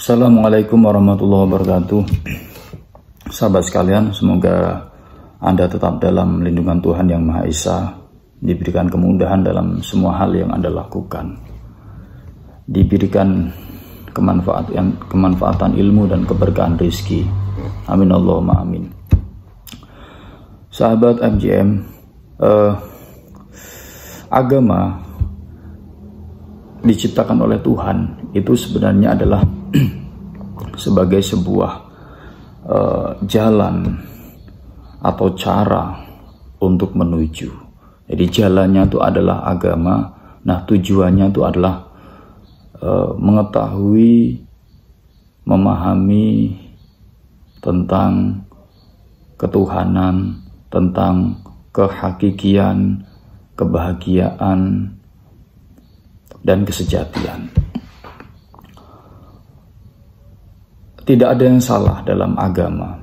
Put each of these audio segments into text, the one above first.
Assalamualaikum warahmatullahi wabarakatuh. Sahabat sekalian, semoga Anda tetap dalam lindungan Tuhan Yang Maha Esa, diberikan kemudahan dalam semua hal yang Anda lakukan, diberikan kemanfaatan ilmu dan keberkahan rezeki. Amin Allahumma amin. Sahabat MJM, agama diciptakan oleh Tuhan itu sebenarnya adalah sebagai sebuah jalan atau cara untuk menuju. Jadi jalannya itu adalah agama. Nah, tujuannya itu adalah mengetahui, memahami tentang ketuhanan, tentang kehakikian, kebahagiaan, dan kesejatian. Tidak ada yang salah dalam agama.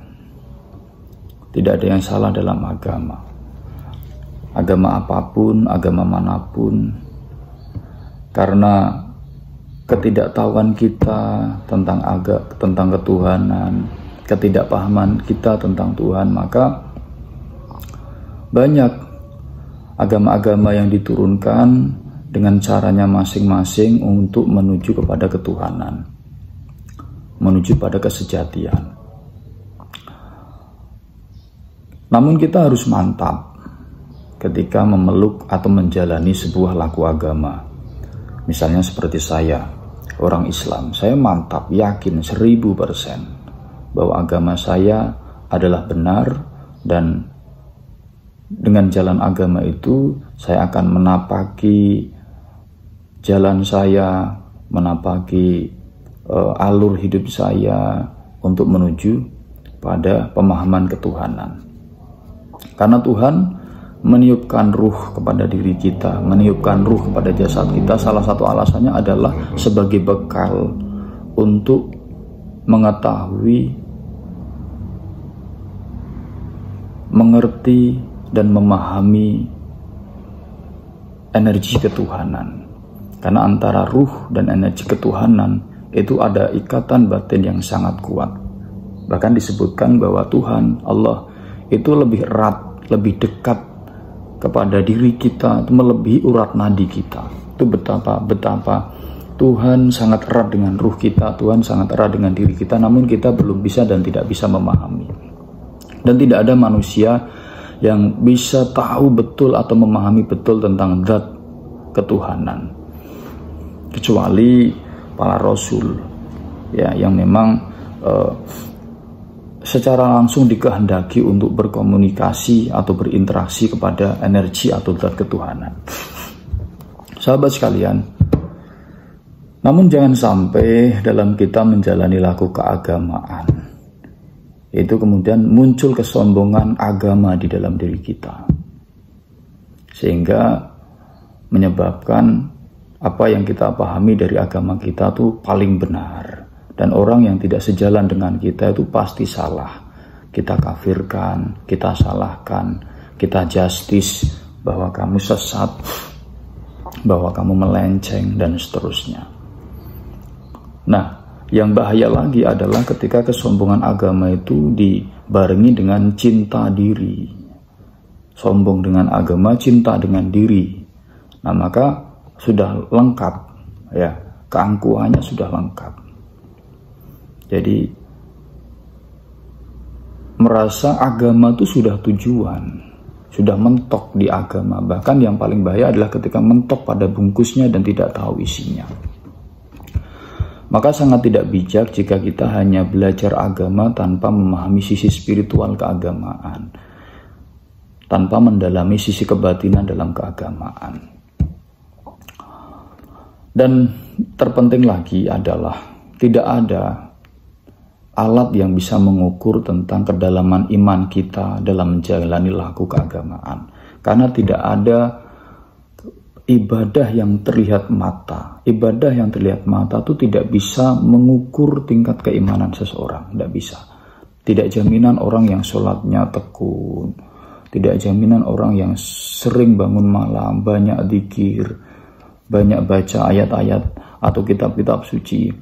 Tidak ada yang salah dalam agama. Agama apapun, agama manapun. Karena ketidaktahuan kita tentang ketuhanan, ketidakpahaman kita tentang Tuhan, maka banyak agama-agama yang diturunkan dengan caranya masing-masing untuk menuju kepada ketuhanan, menuju pada kesejatian. Namun kita harus mantap ketika memeluk atau menjalani sebuah laku agama. Misalnya seperti saya, orang Islam, saya mantap, yakin 1000% bahwa agama saya adalah benar, dan dengan jalan agama itu saya akan menapaki jalan saya, menapaki alur hidup saya untuk menuju pada pemahaman ketuhanan. Karena Tuhan meniupkan ruh kepada diri kita, meniupkan ruh kepada jasad kita, salah satu alasannya adalah sebagai bekal untuk mengetahui, mengerti, dan memahami energi ketuhanan. Karena antara ruh dan energi ketuhanan itu ada ikatan batin yang sangat kuat. Bahkan disebutkan bahwa Tuhan, Allah, itu lebih erat, lebih dekat kepada diri kita, itu melebihi urat nadi kita. Itu betapa Tuhan sangat erat dengan ruh kita, Tuhan sangat erat dengan diri kita, namun kita belum bisa dan tidak bisa memahami. Dan tidak ada manusia yang bisa tahu betul atau memahami betul tentang zat ketuhanan, kecuali para rasul, ya, yang memang secara langsung dikehendaki untuk berkomunikasi atau berinteraksi kepada energi atau zat ketuhanan. Sahabat sekalian, namun jangan sampai dalam kita menjalani laku keagamaan itu kemudian muncul kesombongan agama di dalam diri kita, sehingga menyebabkan apa yang kita pahami dari agama kita itu paling benar, dan orang yang tidak sejalan dengan kita itu pasti salah. Kita kafirkan, kita salahkan, kita justice bahwa kamu sesat, bahwa kamu melenceng, dan seterusnya. Nah, yang bahaya lagi adalah ketika kesombongan agama itu dibarengi dengan cinta diri. Sombong dengan agama, cinta dengan diri. Nah, maka sudah lengkap, ya, keangkuhannya sudah lengkap. Jadi merasa agama itu sudah tujuan, sudah mentok di agama. Bahkan yang paling bahaya adalah ketika mentok pada bungkusnya dan tidak tahu isinya. Maka sangat tidak bijak jika kita hanya belajar agama tanpa memahami sisi spiritual keagamaan, tanpa mendalami sisi kebatinan dalam keagamaan. Dan terpenting lagi adalah tidak ada alat yang bisa mengukur tentang kedalaman iman kita dalam menjalani laku keagamaan. Karena tidak ada ibadah yang terlihat mata. Ibadah yang terlihat mata itu tidak bisa mengukur tingkat keimanan seseorang. Tidak bisa. Tidak jaminan orang yang sholatnya tekun. Tidak jaminan orang yang sering bangun malam, banyak zikir, banyak baca ayat-ayat atau kitab-kitab suci,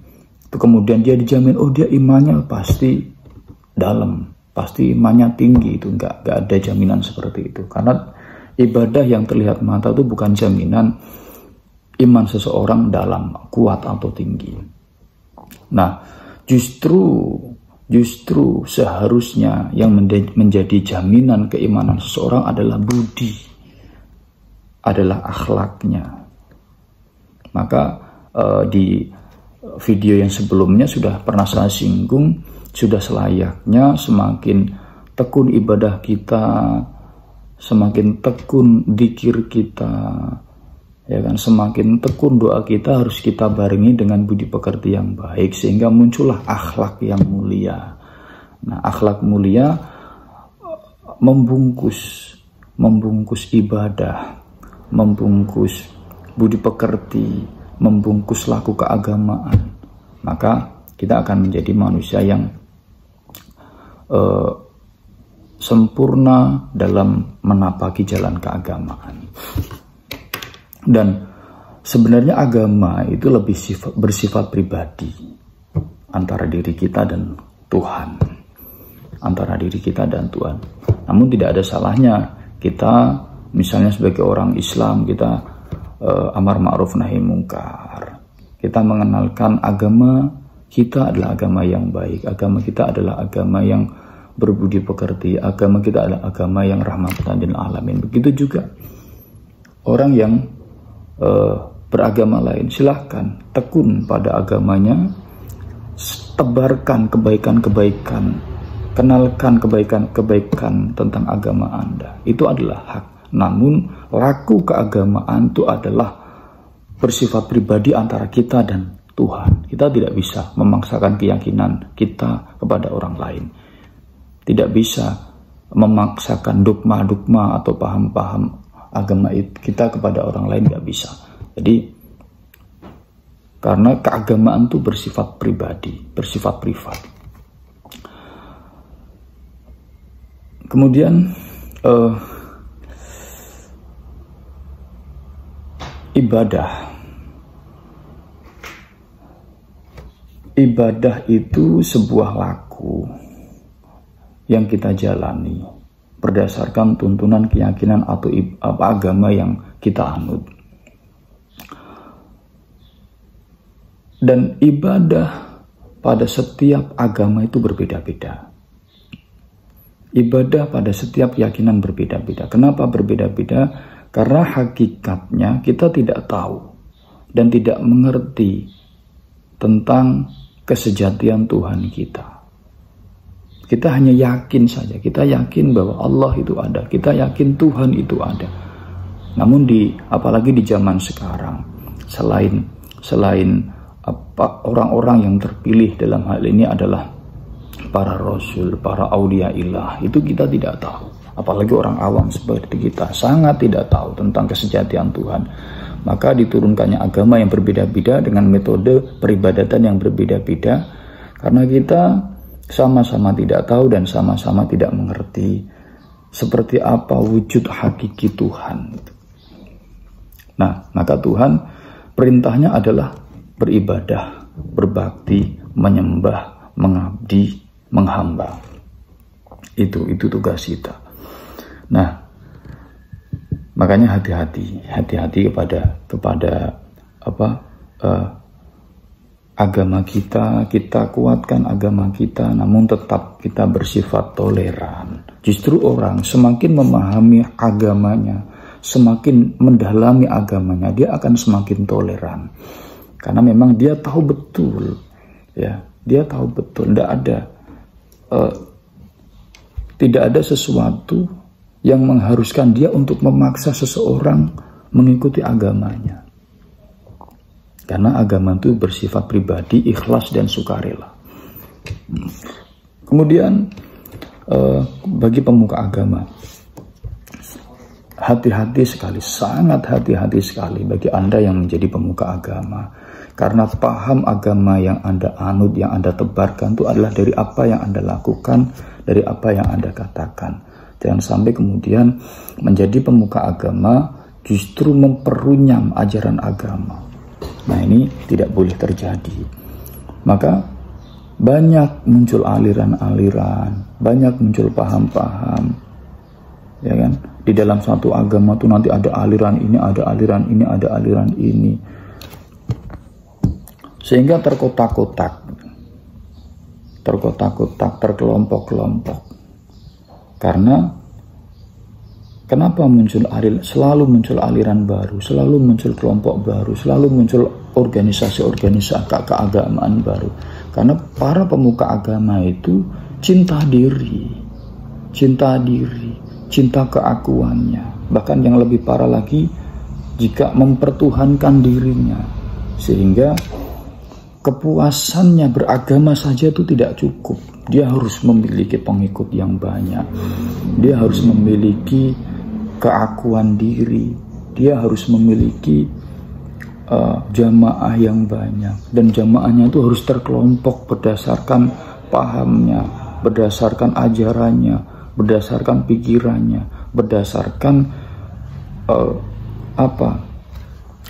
Itu kemudian dia dijamin, oh dia imannya pasti dalam, pasti imannya tinggi. Itu enggak ada jaminan seperti itu. Karena ibadah yang terlihat mata itu bukan jaminan iman seseorang dalam, kuat atau tinggi. Nah, justru seharusnya yang menjadi jaminan keimanan seseorang adalah budi, adalah akhlaknya. Maka di video yang sebelumnya sudah pernah saya singgung, sudah selayaknya semakin tekun ibadah kita, semakin tekun dzikir kita, ya kan, semakin tekun doa kita harus kita barengi dengan budi pekerti yang baik, sehingga muncullah akhlak yang mulia. Nah, akhlak mulia membungkus ibadah, membungkus budi pekerti, membungkus laku keagamaan. Maka kita akan menjadi manusia yang sempurna dalam menapaki jalan keagamaan. Dan sebenarnya agama itu lebih bersifat pribadi antara diri kita dan Tuhan, antara diri kita dan Tuhan. Namun tidak ada salahnya kita, misalnya sebagai orang Islam, kita amar ma'ruf nahi mungkar, kita mengenalkan agama kita adalah agama yang baik, agama kita adalah agama yang berbudi pekerti, agama kita adalah agama yang rahmatan lil alamin. Begitu juga orang yang beragama lain, silahkan tekun pada agamanya, tebarkan kebaikan-kebaikan, kenalkan kebaikan-kebaikan tentang agama Anda. Itu adalah hak. Namun laku keagamaan itu adalah bersifat pribadi antara kita dan Tuhan. Kita tidak bisa memaksakan keyakinan kita kepada orang lain. Tidak bisa memaksakan dogma-dogma atau paham-paham agama kita kepada orang lain, tidak bisa. Jadi karena keagamaan itu bersifat pribadi, bersifat privat. Kemudian ibadah itu sebuah laku yang kita jalani berdasarkan tuntunan keyakinan atau agama yang kita anut. Dan ibadah pada setiap agama itu berbeda-beda. Ibadah pada setiap keyakinan berbeda-beda. Kenapa berbeda-beda? Karena hakikatnya kita tidak tahu dan tidak mengerti tentang kesejatian Tuhan kita. Kita hanya yakin saja, kita yakin bahwa Allah itu ada, kita yakin Tuhan itu ada. Namun apalagi di zaman sekarang, selain orang-orang yang terpilih dalam hal ini adalah para rasul, para aulia ilah, itu kita tidak tahu. Apalagi orang awam seperti kita sangat tidak tahu tentang kesejatian Tuhan. Maka diturunkannya agama yang berbeda-beda dengan metode peribadatan yang berbeda-beda, karena kita sama-sama tidak tahu dan sama-sama tidak mengerti seperti apa wujud hakiki Tuhan. Nah, maka Tuhan perintahnya adalah beribadah, berbakti, menyembah, mengabdi, menghamba. Itu tugas kita. Nah, makanya hati-hati kepada agama kita kuatkan agama kita, namun tetap kita bersifat toleran. Justru orang semakin memahami agamanya, semakin mendalami agamanya, dia akan semakin toleran. Karena memang dia tahu betul, ya, dia tahu betul, tidak ada sesuatu yang mengharuskan dia untuk memaksa seseorang mengikuti agamanya. Karena agama itu bersifat pribadi, ikhlas dan sukarela. Kemudian bagi pemuka agama, hati-hati sekali, sangat hati-hati sekali bagi Anda yang menjadi pemuka agama. Karena paham agama yang Anda anut, yang Anda tebarkan itu adalah dari apa yang Anda lakukan, dari apa yang Anda katakan. Jangan sampai kemudian menjadi pemuka agama justru memperunyam ajaran agama. Nah, ini tidak boleh terjadi. Maka banyak muncul aliran-aliran, banyak muncul paham-paham, ya kan? Di dalam suatu agama tuh nanti ada aliran ini, ada aliran ini, ada aliran ini, sehingga terkotak-kotak, terkelompok-kelompok. Karena kenapa selalu muncul aliran baru, selalu muncul kelompok baru, selalu muncul organisasi-organisasi keagamaan baru? Karena para pemuka agama itu cinta diri, cinta keakuannya. Bahkan yang lebih parah lagi, jika mempertuhankan dirinya, sehingga kepuasannya beragama saja itu tidak cukup. Dia harus memiliki pengikut yang banyak, dia harus memiliki keakuan diri, dia harus memiliki jamaah yang banyak, dan jamaahnya itu harus terkelompok berdasarkan pahamnya, berdasarkan ajarannya, berdasarkan pikirannya, berdasarkan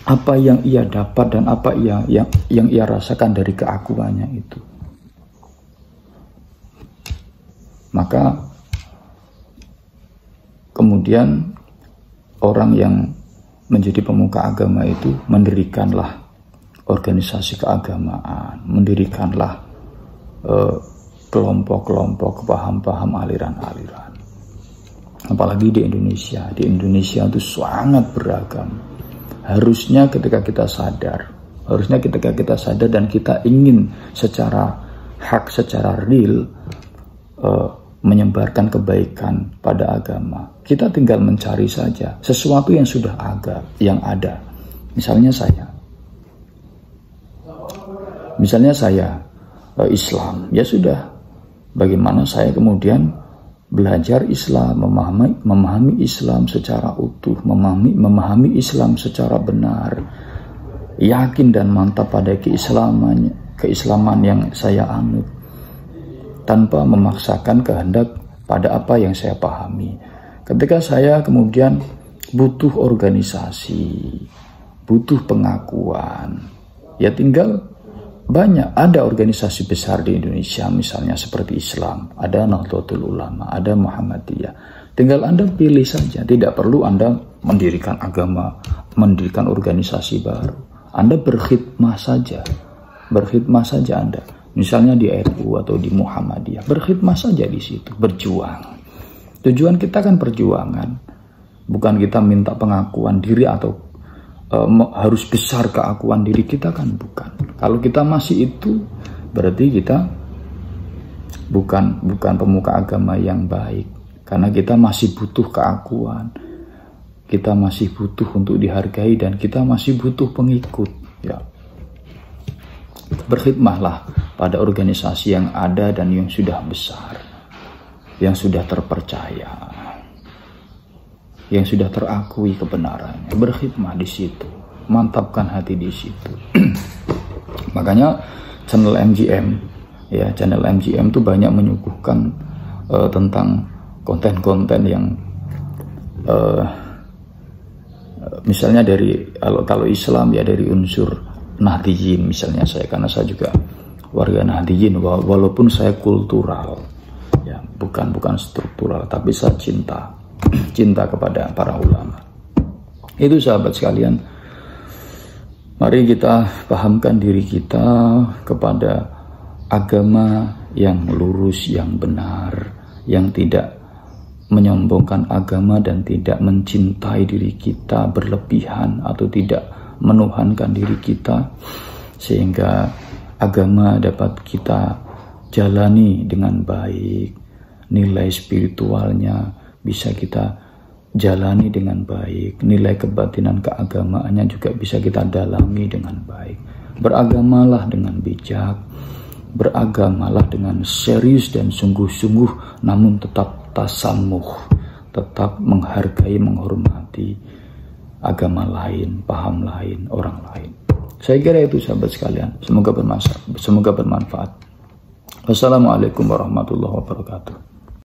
apa yang ia dapat dan apa yang ia rasakan dari keakuannya itu. Maka kemudian orang yang menjadi pemuka agama itu mendirikanlah organisasi keagamaan, mendirikanlah kelompok-kelompok, paham-paham, aliran-aliran. Apalagi di Indonesia. Di Indonesia itu sangat beragam. Harusnya ketika kita sadar dan kita ingin secara hak, secara real menyebarkan kebaikan pada agama, kita tinggal mencari saja sesuatu yang sudah yang ada. Misalnya saya Islam, ya sudah, bagaimana saya kemudian belajar Islam, memahami Islam secara utuh, memahami Islam secara benar, yakin dan mantap pada keislaman yang saya anut, tanpa memaksakan kehendak pada apa yang saya pahami. Ketika saya kemudian butuh organisasi, butuh pengakuan, ya tinggal ada organisasi besar di Indonesia, misalnya seperti Islam, ada Nahdlatul Ulama, ada Muhammadiyah. Tinggal Anda pilih saja, tidak perlu Anda mendirikan agama, mendirikan organisasi baru. Anda berkhidmah saja Anda. Misalnya di NU atau di Muhammadiyah, berkhidmah saja di situ, berjuang. Tujuan kita kan perjuangan, bukan kita minta pengakuan diri atau harus besar keakuan diri kita, kan bukan. Kalau kita masih itu, berarti kita bukan pemuka agama yang baik, karena kita masih butuh keakuan, kita masih butuh untuk dihargai, dan kita masih butuh pengikut. Ya, berkhidmahlah pada organisasi yang ada dan yang sudah besar, yang sudah terpercaya, yang sudah terakui kebenarannya. Berkhidmah di situ, mantapkan hati di situ. Makanya channel MGM itu banyak menyuguhkan tentang konten-konten yang misalnya dari kalau Islam ya dari unsur Nahdiyin, misalnya karena saya juga warga Nahdiyin, walaupun saya kultural, ya bukan struktural, tapi saya cinta kepada para ulama. Itu sahabat sekalian, mari kita pahamkan diri kita kepada agama yang lurus, yang benar, yang tidak menyombongkan agama dan tidak mencintai diri kita berlebihan atau tidak menuhankan diri kita, sehingga agama dapat kita jalani dengan baik, nilai spiritualnya bisa kita jalani dengan baik, nilai kebatinan keagamaannya juga bisa kita dalami dengan baik. Beragamalah dengan bijak, beragamalah dengan serius dan sungguh-sungguh, namun tetap tasamuh, tetap menghargai, menghormati agama lain, paham lain, orang lain. Saya kira itu sahabat sekalian, semoga bermanfaat. Wassalamualaikum warahmatullahi wabarakatuh.